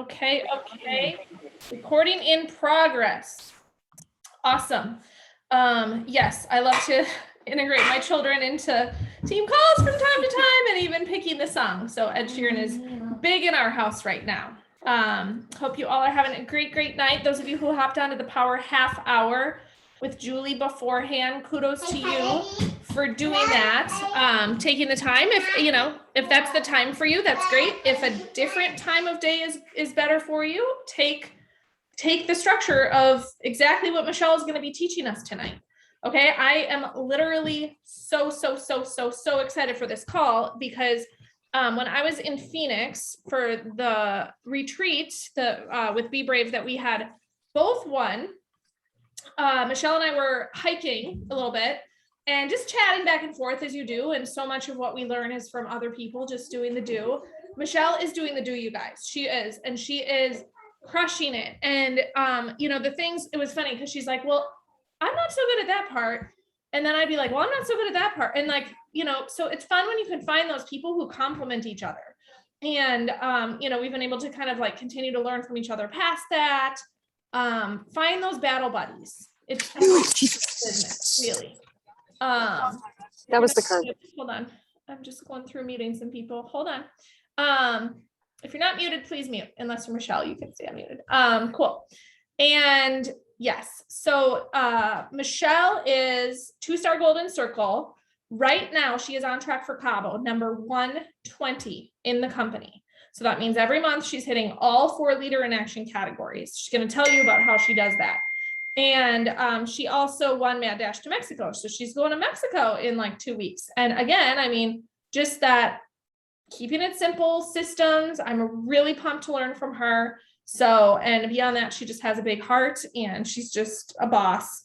Okay. Recording in progress. Awesome. Yes, I love to integrate my children into team calls from time to time and even picking the song. So Ed Sheeran is big in our house right now. Hope you all are having a great night. Those of you who hopped onto the Power Half Hour with Julie beforehand, kudos to you for doing that. Taking the time, if that's the time for you, that's great. If a different time of day is better for you, take the structure of exactly what Michele is going to be teaching us tonight. Okay, I am literally so excited for this call because when I was in Phoenix for the retreat with Be Brave that we had both won, Michele and I were hiking a little bit and just chatting back and forth as you do. And so much of what we learn is from other people just doing the do. Michele is doing the do, you guys. She is, and she is crushing it. And, the things, it was funny because she's like, well, I'm not so good at that part. And then I'd be like, well, I'm not so good at that part. And so it's fun when you can find those people who complement each other. And, we've been able to kind of like continue to learn from each other past that. Find those battle buddies. It's business, really. That was the curve. Hold on. I'm just going through meetings and people. Hold on. If you're not muted, please mute. Unless you're Michele, you can stay unmuted. Cool. And yes, so Michele is 2-star Golden Circle. Right now, she is on track for Cabo, number 120 in the company. So that means every month she's hitting all 4 leader in action categories. She's going to tell you about how she does that. And she also won Mad Dash to Mexico. So she's going to Mexico in like 2 weeks. And again, just that keeping it simple systems. I'm really pumped to learn from her. So, and beyond that, she just has a big heart and she's just a boss.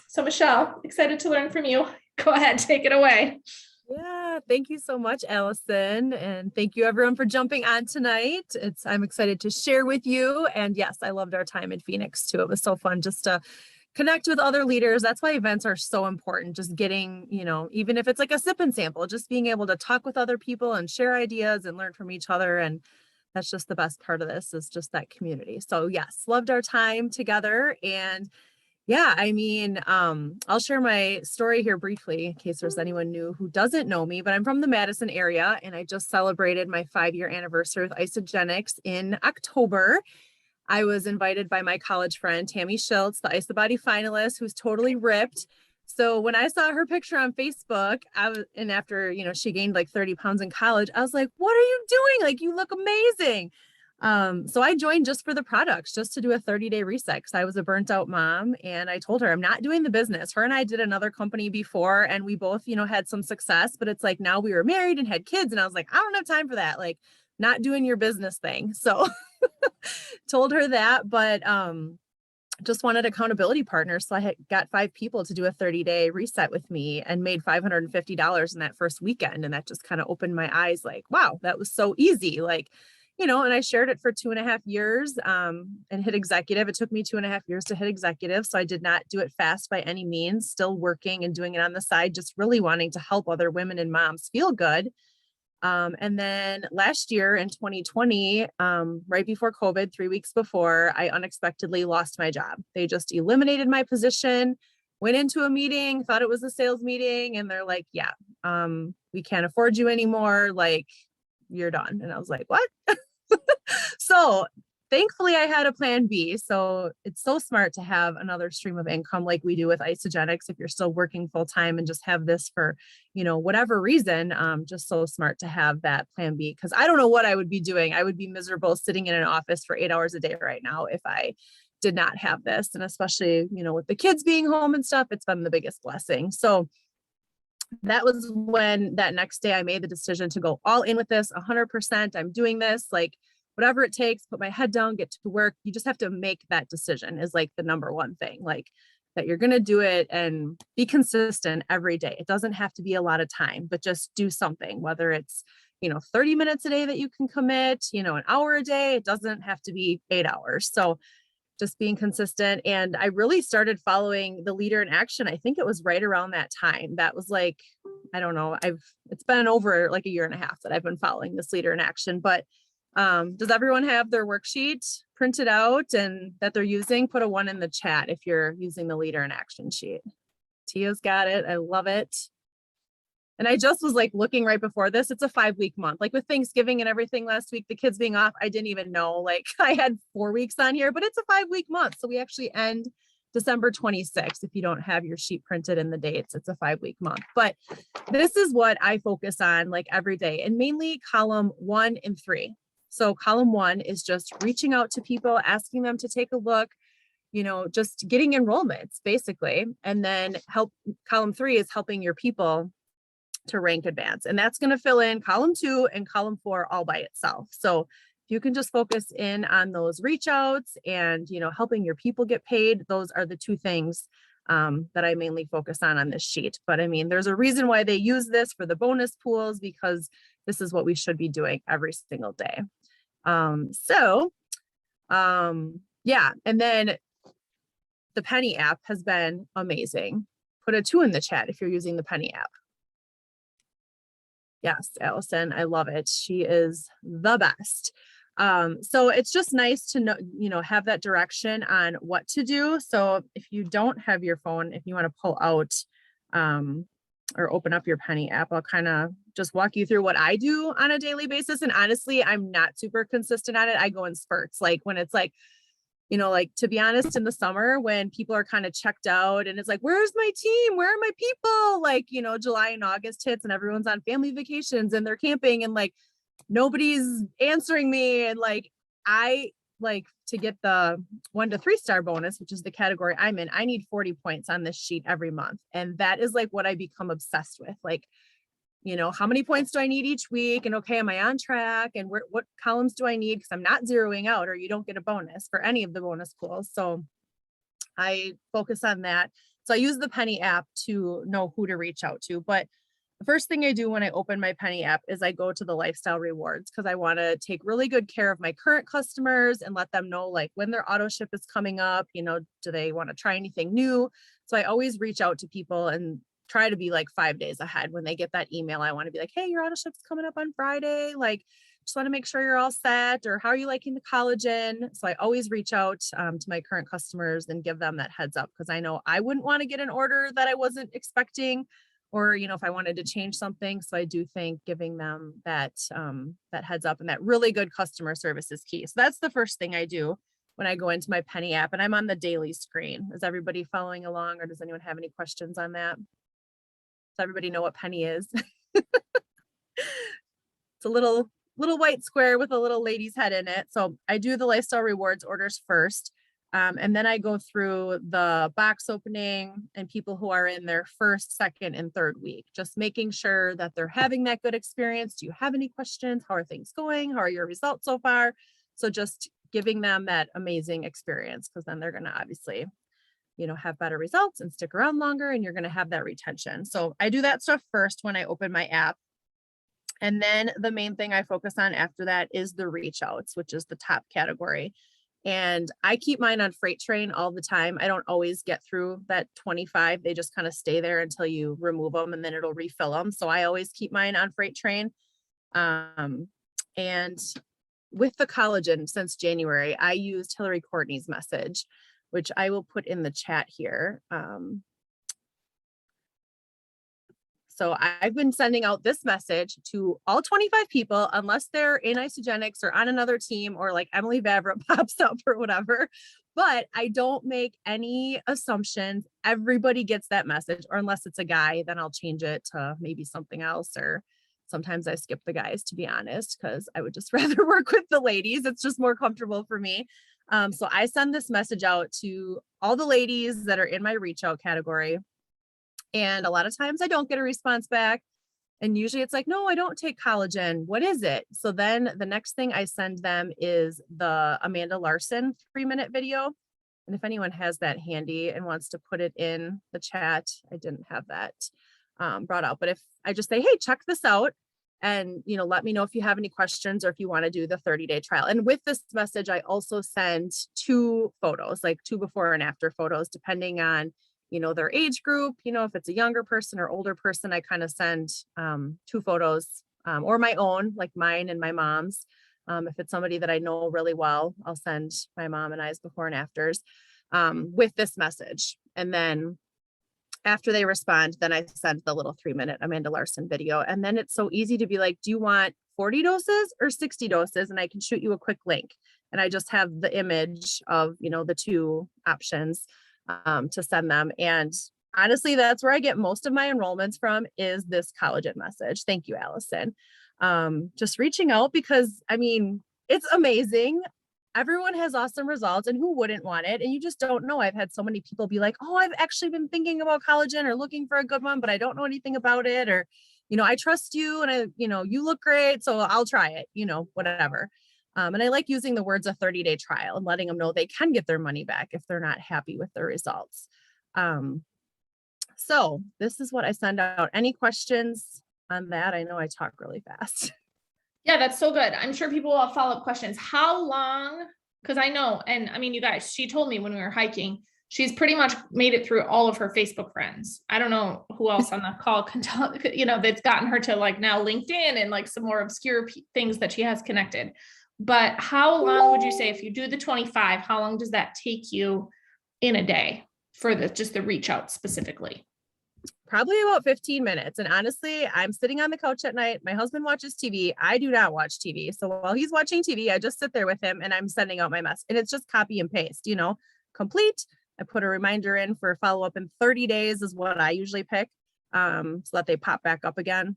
So Michele, excited to learn from you. Go ahead, take it away. Yeah, thank you so much, Allison. And thank you everyone for jumping on tonight. I'm excited to share with you. And yes, I loved our time in Phoenix too. It was so fun just to connect with other leaders. That's why events are so important. Just getting, even if it's like a sip and sample, just being able to talk with other people and share ideas and learn from each other. And that's just the best part of this is just that community. So yes, loved our time together. And yeah, I'll share my story here briefly in case there's anyone new who doesn't know me, but I'm from the Madison area and I just celebrated my 5-year anniversary with Isogenics in October. I was invited by my college friend, Tammy Schultz, the IsoBody finalist, who's totally ripped. So when I saw her picture on Facebook, after, she gained like 30 pounds in college, I was like, what are you doing? Like, you look amazing. So I joined just for the products, just to do a 30-day reset because I was a burnt out mom. And I told her I'm not doing the business. Her and I did another company before and we both, had some success, but it's like now we were married and had kids. And I was like, I don't have time for that. Like not doing your business thing. So told her that, but, just wanted accountability partners. So I had got 5 people to do a 30-day reset with me and made $550 in that first weekend. And that just kind of opened my eyes like, wow, that was so easy. Like, and I shared it for 2.5 years and hit executive. It took me 2.5 years to hit executive. So I did not do it fast by any means, still working and doing it on the side, just really wanting to help other women and moms feel good. And then last year in 2020, right before COVID, 3 weeks before, I unexpectedly lost my job. They just eliminated my position, went into a meeting, thought it was a sales meeting. And they're like, yeah, we can't afford you anymore. Like you're done. And I was like, what? So thankfully I had a plan B. So it's so smart to have another stream of income like we do with Isogenics. If you're still working full time and just have this for, whatever reason, just so smart to have that plan B. Cause I don't know what I would be doing. I would be miserable sitting in an office for 8 hours a day right now if I did not have this. And especially, with the kids being home and stuff, it's been the biggest blessing. So that was when that next day I made the decision to go all in with this 100%. I'm doing this, like whatever it takes, put my head down, get to work. You just have to make that decision is like the number one thing, like that you're going to do it and be consistent every day. It doesn't have to be a lot of time, but just do something, whether it's, 30 minutes a day that you can commit, an hour a day. It doesn't have to be 8 hours. So just being consistent. And I really started following the leader in action. I think it was right around that time. That was like, I don't know, it's been over like a year and a half that I've been following this leader in action, but Does everyone have their worksheet printed out and that they're using? Put a 1 in the chat if you're using the leader in action sheet. Tia's got it. I love it. And I just was like looking right before this, it's a 5-week month. Like with Thanksgiving and everything last week, the kids being off, I didn't even know, like I had 4 weeks on here, but it's a 5-week month. So we actually end December 26th. If you don't have your sheet printed in the dates, it's a 5-week month. But this is what I focus on like every day, and mainly column 1 and 3. So column 1 is just reaching out to people, asking them to take a look, you know, just getting enrollments basically. And then column 3 is helping your people to rank advance. And that's going to fill in column 2 and column 4 all by itself. So if you can just focus in on those reach outs and, you know, helping your people get paid, those are the 2 things that I mainly focus on this sheet. But I mean, there's a reason why they use this for the bonus pools, because this is what we should be doing every single day. Yeah. And then the Penny app has been amazing. Put a 2 in the chat if you're using the Penny app. Yes, Allison, I love it. She is the best. So it's just nice to know, you know, have that direction on what to do. So if you don't have your phone, if you want to pull out or open up your Penny app, I'll kind of just walk you through what I do on a daily basis. And honestly, I'm not super consistent at it. I go in spurts, like when it's like, you know, like to be honest, in the summer when people are kind of checked out and it's like, where's my team? Where are my people? Like, you know, July and August hits and everyone's on family vacations and they're camping and like, nobody's answering me. And like, I like to get the 1 to 3 star bonus, which is the category I'm in. I need 40 points on this sheet every month. And that is like what I become obsessed with. Like, you know, how many points do I need each week? And okay, am I on track? And what columns do I need? Because I'm not zeroing out, or you don't get a bonus for any of the bonus pools. So I focus on that. So I use the Penny app to know who to reach out to. But the first thing I do when I open my Penny app is I go to the lifestyle rewards, because I want to take really good care of my current customers and let them know like when their auto ship is coming up, you know, do they want to try anything new? So I always reach out to people and try to be like 5 days ahead. When they get that email, I want to be like, hey, your auto ship's coming up on Friday. Like, just want to make sure you're all set, or how are you liking the collagen? So I always reach out to my current customers and give them that heads up, because I know I wouldn't want to get an order that I wasn't expecting, or, you know, if I wanted to change something. So I do think giving them that, that heads up and that really good customer service is key. So that's the first thing I do when I go into my Penny app, and I'm on the daily screen. Is everybody following along, or does anyone have any questions on that? Does everybody know what Penny is? It's a little white square with a little lady's head in it. So I do the lifestyle rewards orders first. And then I go through the box opening and people who are in their first, second, and third week, just making sure that they're having that good experience. Do you have any questions? How are things going? How are your results so far? So just giving them that amazing experience, because then they're going to obviously, you know, have better results and stick around longer, and you're going to have that retention. So I do that stuff first when I open my app. And then the main thing I focus on after that is the reach outs, which is the top category. And I keep mine on Freight Train all the time. I don't always get through that 25. They just kind of stay there until you remove them, and then it'll refill them. So I always keep mine on Freight Train. And with the collagen since January, I used Hillary Courtney's message, which I will put in the chat here. So I've been sending out this message to all 25 people, unless they're in Isogenics or on another team, or like Emily Vavra pops up or whatever. But I don't make any assumptions. Everybody gets that message, or unless it's a guy, then I'll change it to maybe something else. Or sometimes I skip the guys, to be honest, because I would just rather work with the ladies. It's just more comfortable for me. So I send this message out to all the ladies that are in my reach out category. And a lot of times I don't get a response back. And usually it's like, no, I don't take collagen. What is it? So then the next thing I send them is the Amanda Larson 3-minute video. And if anyone has that handy and wants to put it in the chat, I didn't have that brought out. But if I just say, hey, check this out, and, you know, let me know if you have any questions, or if you want to do the 30-day trial. And with this message, I also send 2 photos, like 2 before and after photos, depending on, you know, their age group. You know, if it's a younger person or older person, I kind of send 2 photos, or my own, like mine and my mom's, If it's somebody that I know really well, I'll send my mom and I's before and afters with this message. And then after they respond, then I send the little 3-minute Amanda Larson video. And then it's so easy to be like, do you want 40 doses or 60 doses? And I can shoot you a quick link. And I just have the image of, the two options to send them. And honestly, that's where I get most of my enrollments from, is this collagen message. Thank you, Allison. Just reaching out because it's amazing. Everyone has awesome results, and who wouldn't want it? And you just don't know. I've had so many people be like, oh, I've actually been thinking about collagen or looking for a good one, but I don't know anything about it. Or, I trust you and you look great, so I'll try it, whatever. And I like using the words a 30-day trial and letting them know they can get their money back if they're not happy with their results. So this is what I send out. Any questions on that? I know I talk really fast. Yeah, that's so good. I'm sure people will have follow-up questions. How long? Because I know, and you guys, she told me when we were hiking, she's pretty much made it through all of her Facebook friends. I don't know who else on the call can tell, that's gotten her to like now LinkedIn and like some more obscure things that she has connected. But how long would you say, if you do the 25, how long does that take you in a day for just the reach out specifically? Probably about 15 minutes. And honestly, I'm sitting on the couch at night. My husband watches TV. I do not watch TV. So while he's watching TV, I just sit there with him and I'm sending out my mess. And it's just copy and paste, complete. I put a reminder in for follow-up in 30 days is what I usually pick, so that they pop back up again.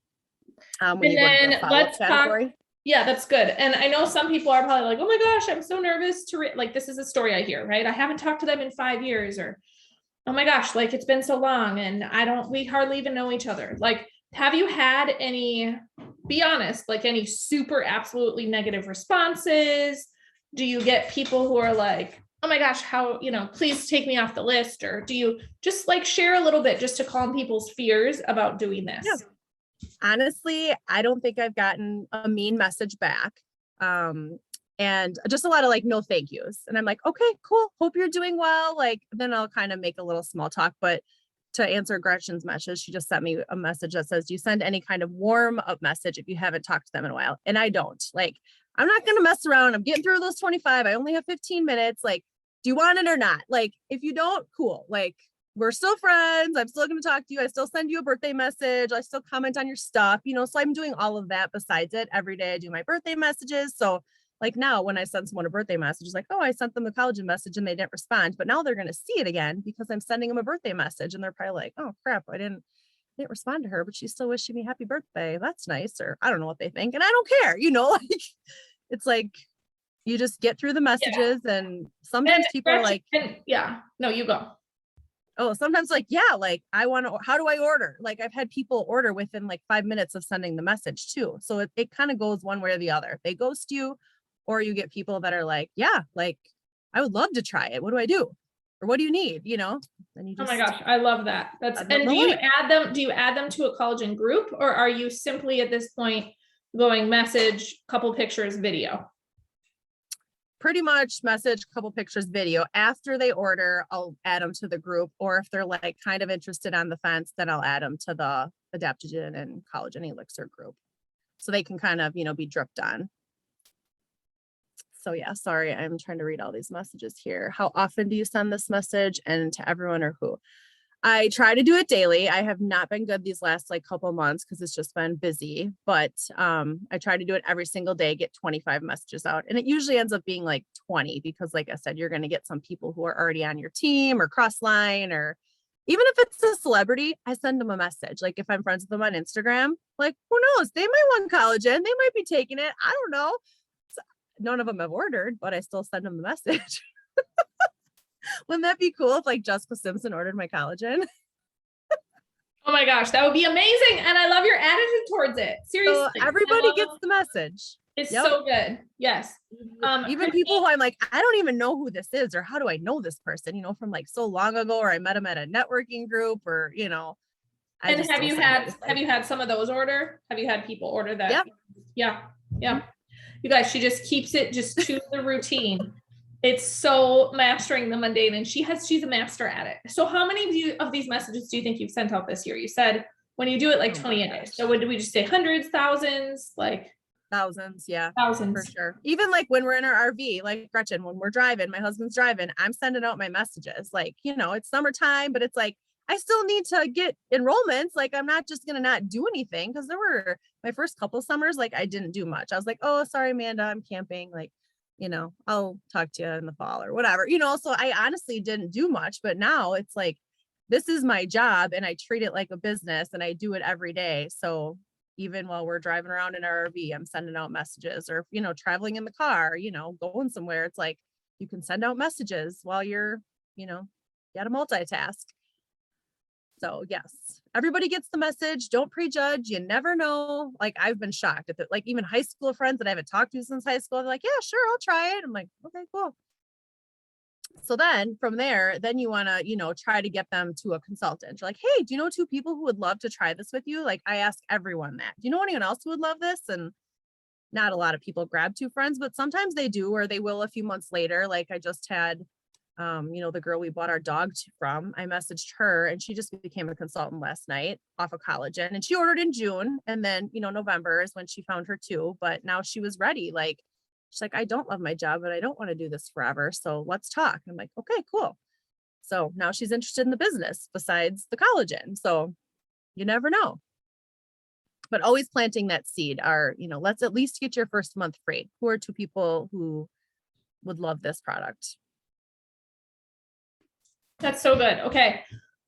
And then let's talk. Yeah, that's good. And I know some people are probably like, oh my gosh, I'm so nervous to like, this is a story I hear, right? I haven't talked to them in 5 years, or, oh my gosh, like it's been so long and we hardly even know each other. Like, have you had be honest, like any super absolutely negative responses? Do you get people who are like, oh my gosh, how, please take me off the list? Or do you just like share a little bit just to calm people's fears about doing this? Yeah. Honestly, I don't think I've gotten a mean message back. And just a lot of like, no, thank yous. And I'm like, okay, cool. Hope you're doing well. Like, then I'll kind of make a little small talk. But to answer Gretchen's message, she just sent me a message that says, do you send any kind of warm up message if you haven't talked to them in a while? And I don't. Like, I'm not going to mess around. I'm getting through those 25. I only have 15 minutes. Like, do you want it or not? Like, if you don't, cool. Like, we're still friends. I'm still going to talk to you. I still send you a birthday message. I still comment on your stuff, so I'm doing all of that besides it. Every day I do my birthday messages. So like now when I send someone a birthday message, it's like, oh, I sent them a collagen message and they didn't respond, but now they're going to see it again because I'm sending them a birthday message and they're probably like, oh crap, I didn't respond to her, but she's still wishing me happy birthday. That's nice. Or I don't know what they think. And I don't care, like it's like, you just get through the messages. Yeah. And sometimes people are like, no, you go. Oh, sometimes like, yeah, like how do I order? Like I've had people order within like 5 minutes of sending the message too. So it kind of goes one way or the other. They ghost you, or you get people that are like, yeah, like I would love to try it. What do I do? Or what do you need? And you just, oh my gosh, I love that. And do you add them to a collagen group, or are you simply at this point going message, couple pictures, video? Pretty much message, couple pictures, video. After they order, I'll add them to the group. Or if they're like kind of interested on the fence, then I'll add them to the adaptogen and collagen elixir group. So they can kind of, be dripped on. So yeah, sorry, I'm trying to read all these messages here. How often do you send this message, and to everyone or who? I try to do it daily. I have not been good these last like couple months because it's just been busy, but I try to do it every single day, get 25 messages out. And it usually ends up being like 20 because like I said, you're going to get some people who are already on your team or cross line, or even if it's a celebrity, I send them a message. Like if I'm friends with them on Instagram, like who knows, they might want collagen. They might be taking it. I don't know. So, none of them have ordered, but I still send them the message. Wouldn't that be cool if like Jessica Simpson ordered my collagen? Oh my gosh, that would be amazing. And I love your attitude towards it. Seriously. So everybody gets the message. It's so good. Yes. Even people who I'm like, I don't even know who this is, or how do I know this person, from like so long ago, or I met him at a networking group, or, And have you had some of those order? Have you had people order that? Yeah. You guys, she just keeps it, just choose the routine. It's so mastering the mundane, and she's a master at it. So how many of these messages do you think you've sent out this year? You said when you do it like 20 a day. So what did we just say? Hundreds, thousands, like? Thousands, yeah, for Thousands. sure. Even like when we're in our RV, like Gretchen, when we're driving, my husband's driving, I'm sending out my messages. Like, it's summertime, but it's like, I still need to get enrollments. Like, I'm not just gonna not do anything, because there were my first couple summers, like I didn't do much. I was like, oh, sorry, Amanda, I'm camping. Like, I'll talk to you in the fall or whatever, so I honestly didn't do much, but now it's like, this is my job and I treat it like a business and I do it every day. So even while we're driving around in our RV, I'm sending out messages, or, traveling in the car, going somewhere. It's like, you can send out messages while you're, you got to multitask. So yes, everybody gets the message. Don't prejudge. You never know. Like, I've been shocked at that. Like, even high school friends that I haven't talked to since high school, they're like, yeah, sure, I'll try it. I'm like, okay, cool. So then from there, then you want to, try to get them to a consultant. You're like, hey, do you know two people who would love to try this with you? Like, I ask everyone that. Do you know anyone else who would love this? And not a lot of people grab two friends, but sometimes they do, or they will a few months later. Like, I just had, the girl we bought our dog from, I messaged her and she just became a consultant last night off of collagen, and she ordered in June. And then, November is when she found her too, but now she was ready. Like, she's like, I don't love my job, but I don't want to do this forever. So let's talk. I'm like, okay, cool. So now she's interested in the business besides the collagen. So you never know. But always planting that seed are, let's at least get your first month free. Who are two people who would love this product? That's so good. Okay.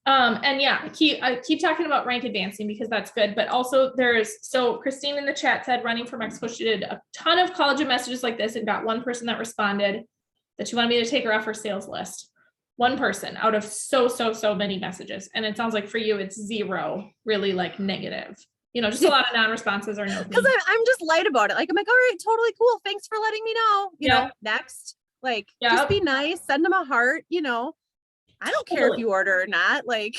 And yeah, I keep talking about rank advancing because that's good, but also so Christine in the chat said running for Mexico, she did a ton of collagen messages like this and got one person that responded that she wanted me to take her off her sales list. One person out of so many messages. And it sounds like for you, it's zero, really like negative, just a lot of non-responses or no. Because I'm just light about it. Like, I'm like, all right, totally cool. Thanks for letting me know, you know, next, like, just be nice, send them a heart, I don't care if you order or not. Like,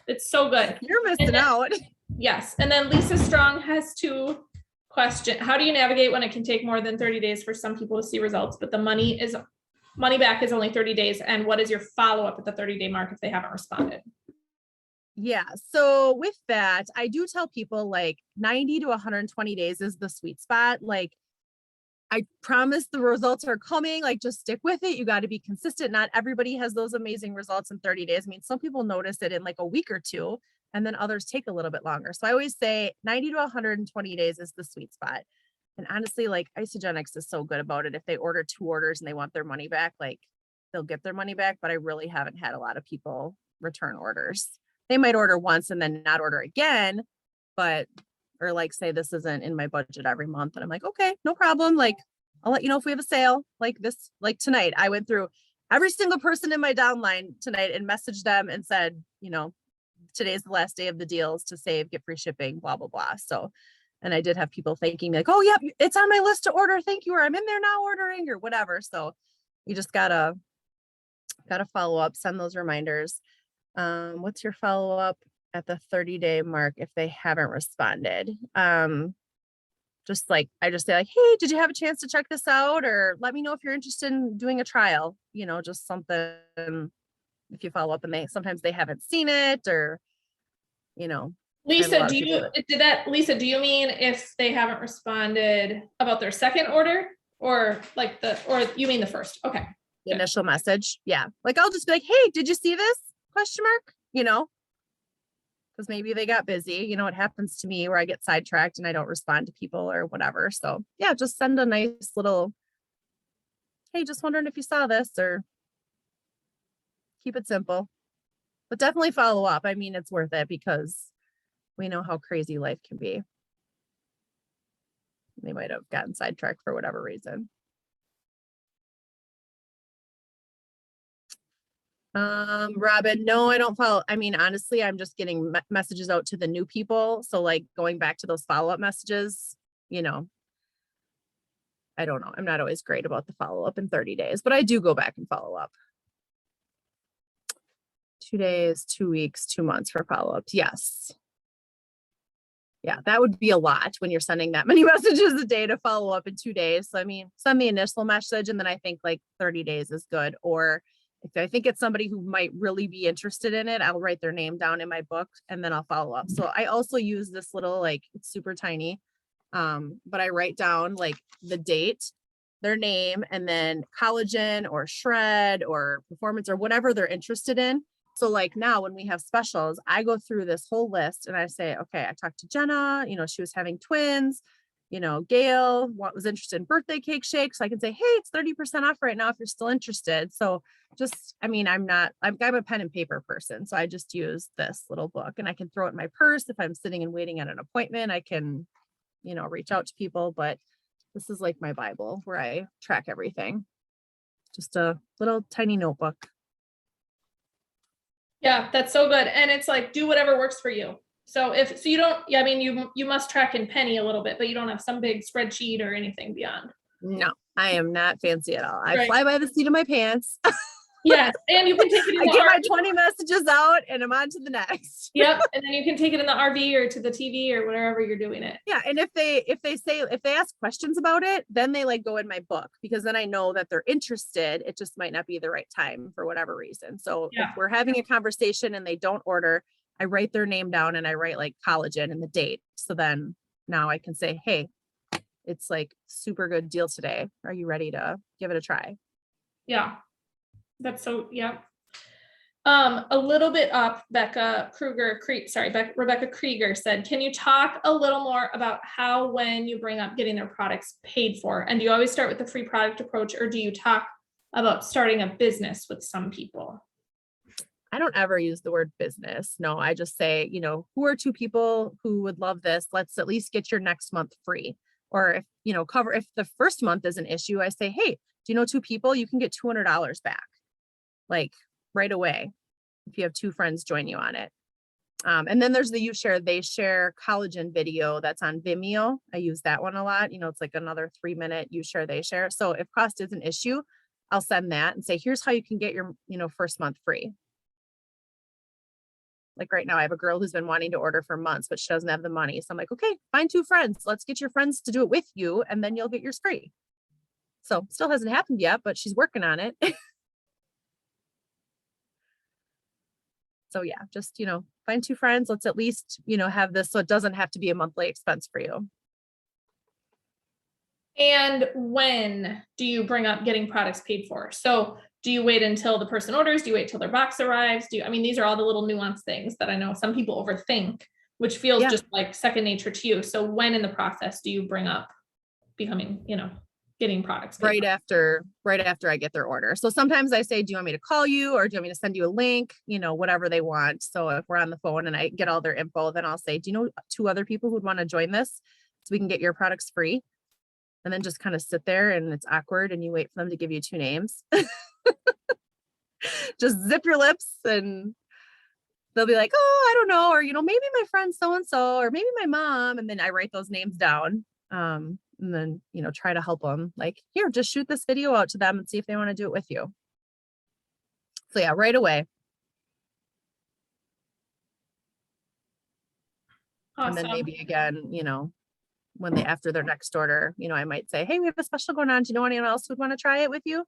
it's so good. You're missing out. Yes. And then Lisa Strong has two questions. How do you navigate when it can take more than 30 days for some people to see results, but the money back is only 30 days? And what is your follow-up at the 30-day mark if they haven't responded? Yeah. So with that, I do tell people like 90 to 120 days is the sweet spot. Like, I promise the results are coming. Like, just stick with it. You got to be consistent. Not everybody has those amazing results in 30 days. I mean, some people notice it in like a week or two, and then others take a little bit longer. So I always say 90 to 120 days is the sweet spot. And honestly, like, Isagenix is so good about it. If they order 2 orders and they want their money back, like, they'll get their money back. But I really haven't had a lot of people return orders. They might order once and then not order again, or like say, this isn't in my budget every month. And I'm like, okay, no problem. Like, I'll let you know if we have a sale like this. Like tonight, I went through every single person in my downline tonight and messaged them and said, today's the last day of the deals to save, get free shipping, blah, blah, blah. So, and I did have people thanking me like, oh yeah, it's on my list to order. Thank you. Or I'm in there now ordering or whatever. So you just gotta follow up, send those reminders. What's your follow-up at the 30-day mark if they haven't responded? I just say like, hey, did you have a chance to check this out? Or let me know if you're interested in doing a trial, just something. If you follow up and sometimes they haven't seen it, or, Lisa, do you mean if they haven't responded about their second order, or you mean the first? Okay. The initial message. Yeah. Like, I'll just be like, hey, did you see this? ? Because maybe they got busy. It happens to me where I get sidetracked and I don't respond to people or whatever. So yeah, just send a nice little, hey, just wondering if you saw this, or keep it simple, but definitely follow up. I mean, it's worth it because we know how crazy life can be. They might have gotten sidetracked for whatever reason. Robin, no, I don't follow. I mean, honestly, I'm just getting messages out to the new people. So like going back to those follow-up messages, I don't know. I'm not always great about the follow-up in 30 days, but I do go back and follow up. 2 days, 2 weeks, 2 months for follow-ups. Yes. Yeah, that would be a lot when you're sending that many messages a day to follow up in 2 days. So, I mean, send the initial message and then I think like 30 days is good. Or if I think it's somebody who might really be interested in it, I'll write their name down in my book and then I'll follow up. So I also use this little, like, it's super tiny. But I write down like the date, their name, and then collagen or shred or performance or whatever they're interested in. So like now when we have specials, I go through this whole list and I say, okay, I talked to Jenna, she was having twins, Gail was interested in birthday cake shakes. So I can say, hey, it's 30% off right now if you're still interested. So just, I'm a pen and paper person. So I just use this little book and I can throw it in my purse. If I'm sitting and waiting at an appointment, I can, reach out to people, but this is like my Bible where I track everything. Just a little tiny notebook. Yeah, that's so good. And it's like, do whatever works for you. So you don't, you must track in penny a little bit, but you don't have some big spreadsheet or anything beyond. No, I am not fancy at all. I Right. fly by the seat of my pants. Yes. And you can take it in I the get my RV. 20 messages out and I'm on to the next. Yep. And then you can take it in the RV or to the TV or wherever you're doing it. Yeah. And if they ask questions about it, then they like go in my book because then I know that they're interested. It just might not be the right time for whatever reason. So Yeah. if we're having a conversation and they don't order, I write their name down and I write like collagen and the date. So then now I can say, hey, it's like super good deal today. Are you ready to give it a try? Yeah. That's so, yeah. A little bit up, Rebecca Krieger said, can you talk a little more about how, when you bring up getting their products paid for, and do you always start with the free product approach, or do you talk about starting a business with some people? I don't ever use the word business. No, I just say, who are two people who would love this? Let's at least get your next month free. Or if, if the first month is an issue, I say, hey, do you know two people? You can get $200 back, like right away, if you have two friends join you on it. And then there's the You Share, They Share collagen video that's on Vimeo. I use that one a lot. It's like another 3-minute You Share, They Share. So if cost is an issue, I'll send that and say, here's how you can get your, first month free. Like right now, I have a girl who's been wanting to order for months, but she doesn't have the money. So I'm like, okay, find two friends. Let's get your friends to do it with you. And then you'll get yours free. So still hasn't happened yet, but she's working on it. So yeah, just, find two friends. Let's at least, have this so it doesn't have to be a monthly expense for you. And when do you bring up getting products paid for? So do you wait until the person orders? Do you wait till their box arrives? These are all the little nuanced things that I know some people overthink, which feels just like second nature to you. So when in the process do you bring up becoming, getting products paid right after I get their order? So sometimes I say, do you want me to call you or do you want me to send you a link? Whatever they want. So if we're on the phone and I get all their info, then I'll say, do you know two other people who'd want to join this so we can get your products free? And then just kind of sit there and it's awkward and you wait for them to give you two names. Just zip your lips and they'll be like, oh, I don't know. Or, maybe my friend so-and-so, or maybe my mom. And then I write those names down. And then, try to help them, like, here, just shoot this video out to them and see if they want to do it with you. So yeah, right away. Awesome. And then maybe again, when they, after their next order, I might say, hey, we have a special going on. Do you know anyone else who'd want to try it with you?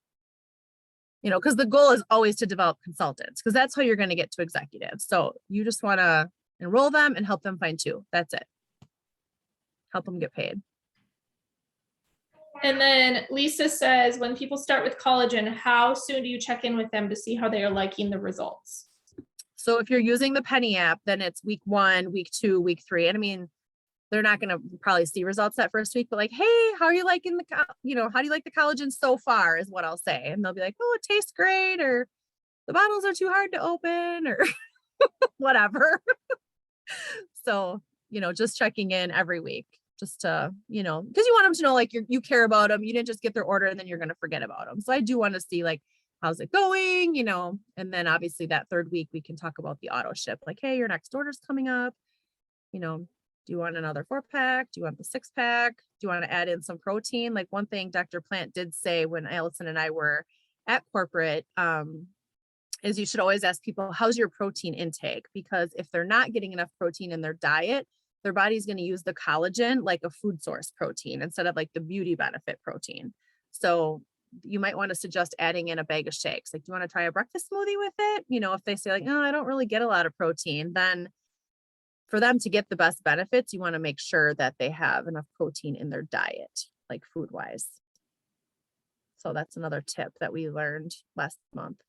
Because the goal is always to develop consultants, because that's how you're going to get to executives. So you just want to enroll them and help them find two. That's it. Help them get paid. And then Lisa says, when people start with collagen, how soon do you check in with them to see how they are liking the results? So if you're using the Penny app, then it's week 1, week 2, week 3. And they're not going to probably see results that first week, but like, hey, how are you liking how do you like the collagen so far is what I'll say. And they'll be like, oh, it tastes great, or the bottles are too hard to open, or whatever. So, just checking in every week, just to, because you want them to know, like, you care about them. You didn't just get their order and then you're going to forget about them. So I do want to see, like, how's it going, and then obviously that third week we can talk about the auto ship, like, hey, your next order's coming up, do you want another 4-pack? Do you want the 6-pack? Do you want to add in some protein? Like, one thing Dr. Plant did say when Allison and I were at corporate, is you should always ask people, how's your protein intake? Because if they're not getting enough protein in their diet, their body's going to use the collagen like a food source protein instead of like the beauty benefit protein. So you might want to suggest adding in a bag of shakes. Like, do you want to try a breakfast smoothie with it? If they say like, oh, I don't really get a lot of protein, then for them to get the best benefits, you want to make sure that they have enough protein in their diet, like food wise. So that's another tip that we learned last month,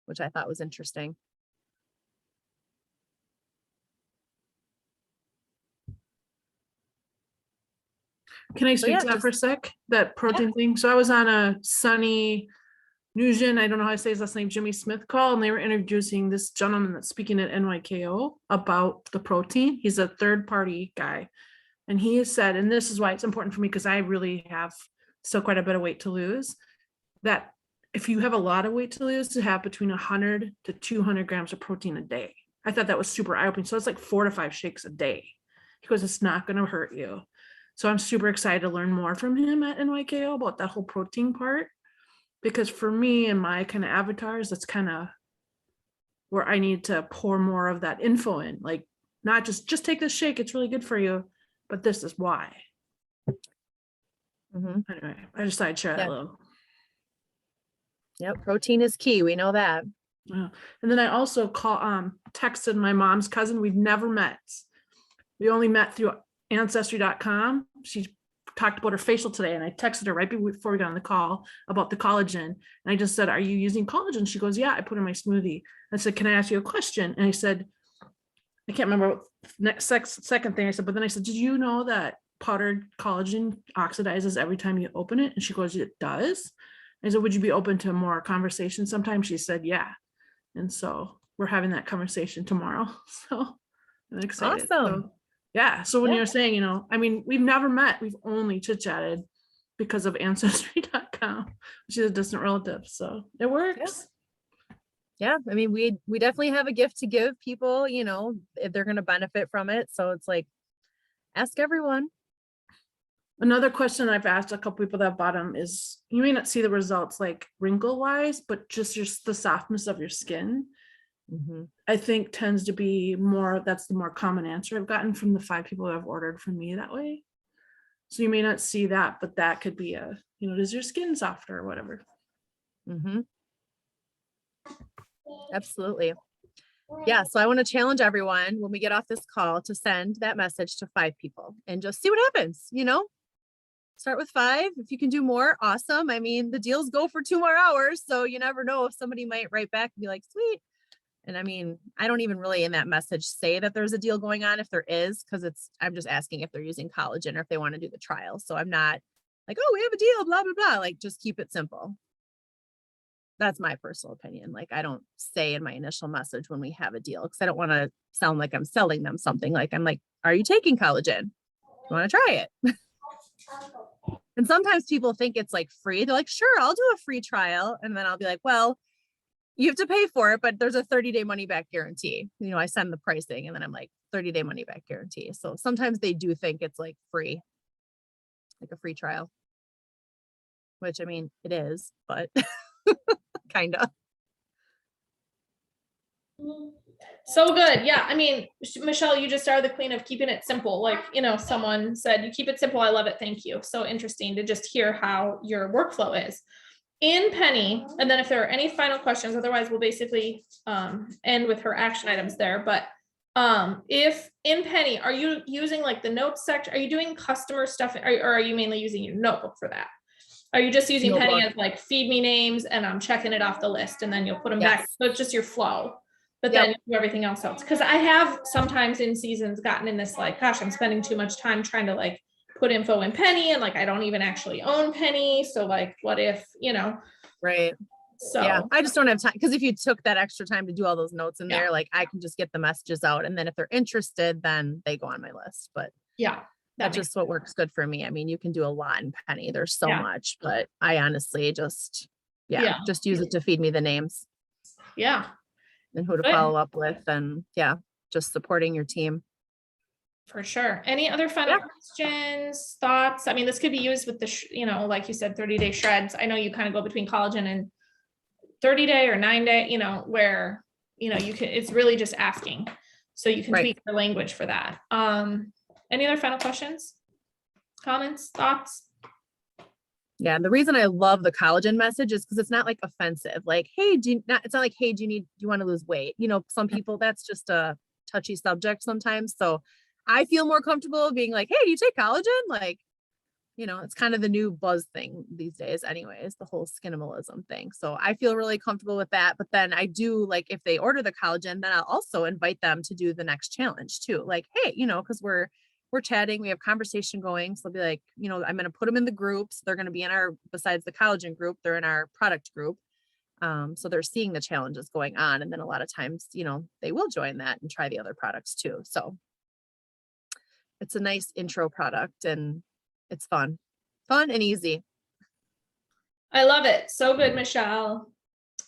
which I thought was interesting. Can I speak to that for a sec? That protein thing. So I was on a Sunny Nugent, I don't know how to say his last name, Jimmy Smith call, and they were introducing this gentleman that's speaking at NYKO about the protein. He's a third party guy. And he has said, and this is why it's important for me, because I really have still quite a bit of weight to lose, that if you have a lot of weight to lose, to have between 100 to 200 grams of protein a day. I thought that was super eye-opening. So it's like 4 to 5 shakes a day. He goes, it's not going to hurt you. So I'm super excited to learn more from him at NYKO about that whole protein part. Because for me and my kind of avatars, that's kind of where I need to pour more of that info in. Like, not just take this shake, it's really good for you, but this is why. Anyway, I just thought I'd share that a little. Yep, protein is key. We know that. Yeah. And then I also texted my mom's cousin. We've never met. We only met through ancestry.com. She talked about her facial today, and I texted her right before we got on the call about the collagen. And I just said, are you using collagen? She goes, yeah, I put it in my smoothie. I said, can I ask you a question? And I said, I can't remember what next second thing I said, but then I said, did you know that powdered collagen oxidizes every time you open it? And she goes, it does. I said, would you be open to more conversation sometime? She said, yeah. And so we're having that conversation tomorrow. So I'm excited. Awesome. So, yeah. So when you're saying, you know, I mean, we've never met, we've only chit-chatted because of ancestry.com, which is a distant relative. So it works. Yeah. I mean, we definitely have a gift to give people, you know, if they're going to benefit from it. So it's like, ask everyone. Another question I've asked a couple people that bought them is, you may not see the results like wrinkle wise, but just the softness of your skin, I think tends to be more, that's the more common answer I've gotten from the 5 people who have ordered from me that way. So you may not see that, but that could be a, you know, does your skin softer or whatever? Absolutely. Yeah. So I want to challenge everyone when we get off this call to send that message to 5 people and just see what happens, you know? Start with 5. If you can do more, awesome. I mean, the deals go for 2 more hours. So you never know if somebody might write back and be like, sweet. And I mean, I don't even really in that message say that there's a deal going on if there is, because I'm just asking if they're using collagen or if they want to do the trial. So I'm not like, oh, we have a deal, blah, blah, blah. Like, just keep it simple. That's my personal opinion. Like, I don't say in my initial message when we have a deal, because I don't want to sound like I'm selling them something. Like, I'm like, are you taking collagen? You want to try it? And sometimes people think it's like free. They're like, sure, I'll do a free trial. And then I'll be like, well, you have to pay for it, but there's a 30-day money back guarantee. You know, I send the pricing and then I'm like 30-day money back guarantee. So sometimes they do think it's like free, like a free trial, which I mean, it is, but kind of. So good. Yeah. I mean, Michelle, you just are the queen of keeping it simple. Like, you know, someone said, you keep it simple. I love it. Thank you. So interesting to just hear how your workflow is in Penny. And then if there are any final questions, otherwise we'll basically end with her action items there. But if in Penny, are you using like the notes section? Are you doing customer stuff, or are you mainly using your notebook for that? Are you just using Penny as like feed me names and I'm checking it off the list and then you'll put them back? So it's just your flow, but then you do everything else. Because I have sometimes in seasons gotten in this like, gosh, I'm spending too much time trying to like put info in Penny, and like I don't even actually own Penny. So like, what if, you know? Right. So yeah, I just don't have time, because if you took that extra time to do all those notes in there, like I can just get the messages out, and then if they're interested, then they go on my list. But yeah, that's just what works good for me. I mean, you can do a lot in Penny. There's so much, but I honestly just, just use it to feed me the names. Yeah. And who to follow up with, and just supporting your team. For sure. Any other final questions, thoughts? I mean, this could be used with the, you know, like you said, 30-day shreds. I know you kind of go between collagen and 30-day or 9-day, you know, where, you know, you can, it's really just asking. So you can tweak the language for that. Any other final questions, comments, thoughts? Yeah. The reason I love the collagen message is because it's not like offensive. Like, hey, it's not like, hey, do you want to lose weight? You know, some people, that's just a touchy subject sometimes. So I feel more comfortable being like, hey, do you take collagen? Like, you know, it's kind of the new buzz thing these days anyways, the whole skinimalism thing. So I feel really comfortable with that. But then I do, like, if they order the collagen, then I'll also invite them to do the next challenge too. Like, hey, you know, because we're chatting, we have conversation going. So I'll be like, you know, I'm going to put them in the groups. They're going to be in our, besides the collagen group, they're in our product group. So they're seeing the challenges going on. And then a lot of times, you know, they will join that and try the other products too. So it's a nice intro product and it's fun and easy. I love it. So good, Michele.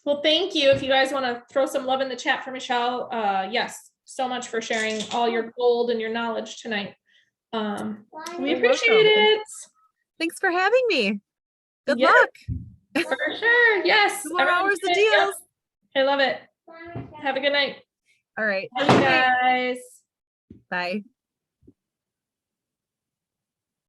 Well, thank you. If you guys want to throw some love in the chat for Michele, yes, so much for sharing all your gold and your knowledge tonight. We appreciate it. Thanks for having me. Good Yeah, luck. for sure. Yes. 2 more Everyone hours do of it. Yep. deals. I love it. Have a good night. All right. Bye, guys. Bye.